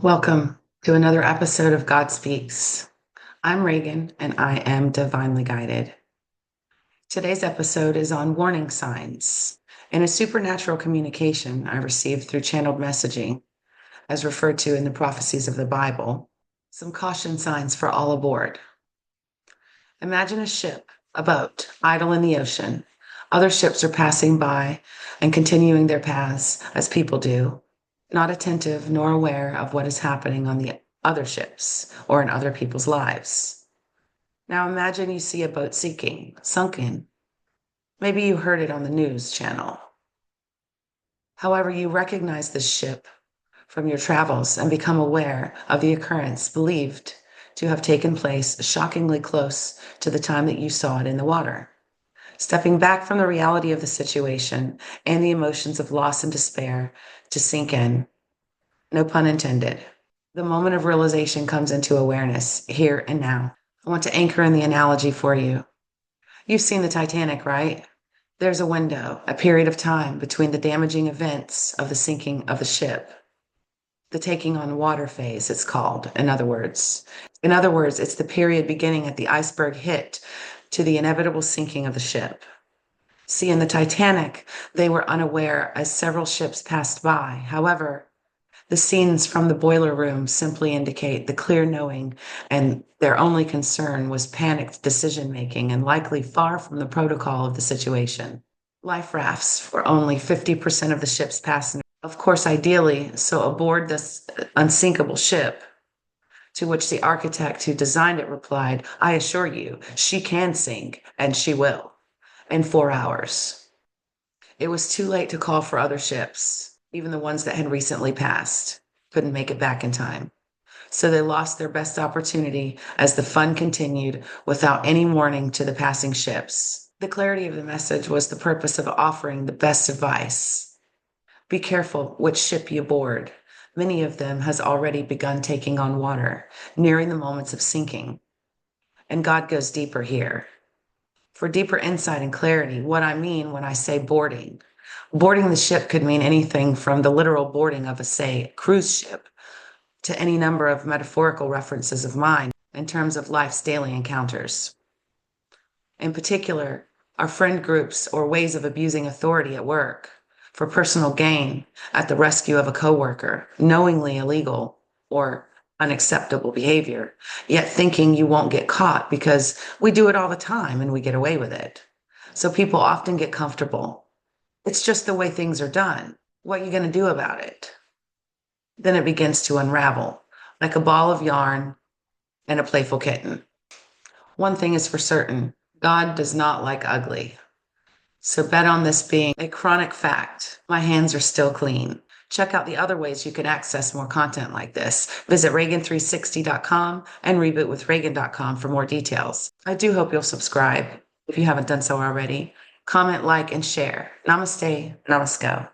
Welcome to another episode of God Speaks. I'm Reagan and I am divinely guided. Today's episode is on warning signs in a supernatural communication I received through channeled messaging, as referred to in the prophecies of the Bible. Some caution signs for all aboard. Imagine a ship, a boat, idle in the ocean. Other ships are passing by and continuing their paths as people do, not attentive nor aware of what is happening on the other ships or in other people's lives. Now imagine you see a boat sinking, sunken. Maybe you heard it on the news channel. However, you recognize this ship from your travels and become aware of the occurrence believed to have taken place shockingly close to the time that you saw it in the water. Stepping back from the reality of the situation and the emotions of loss and despair to sink in, no pun intended. The moment of realization comes into awareness here and now. I want to anchor in the analogy for you. You've seen the Titanic, right? There's a window, a period of time between the damaging events of the sinking of the ship. The taking on water phase, it's called, in other words. In other words, it's the period beginning at the iceberg hit to the inevitable sinking of the ship. See, in the Titanic, they were unaware as several ships passed by. However, the scenes from the boiler room simply indicate the clear knowing, and their only concern was panicked decision-making and likely far from the protocol of the situation. Life rafts for only 50% of the ship's passengers. Of course, ideally, so aboard this unsinkable ship, to which the architect who designed it replied, "I assure you, she can sink, and she will, in 4 hours." It was too late to call for other ships. Even the ones that had recently passed couldn't make it back in time. So they lost their best opportunity as the fun continued without any warning to the passing ships. The clarity of the message was the purpose of offering the best advice. Be careful which ship you board. Many of them has already begun taking on water, nearing the moments of sinking. And God goes deeper here. For deeper insight and clarity, what I mean when I say boarding. Boarding the ship could mean anything from the literal boarding of a, say, cruise ship, to any number of metaphorical references of mine in terms of life's daily encounters. In particular, our friend groups or ways of abusing authority at work for personal gain at the rescue of a coworker, knowingly illegal or unacceptable behavior, yet thinking you won't get caught because we do it all the time and we get away with it. So people often get comfortable. It's just the way things are done. What are you going to do about it? Then it begins to unravel like a ball of yarn and a playful kitten. One thing is for certain, God does not like ugly. So bet on this being a chronic fact. My hands are still clean. Check out the other ways you can access more content like this. Visit Reagan360.com and rebootwithreagan.com for more details. I do hope you'll subscribe if you haven't done so already. Comment, like, and share. Namaste, namasko.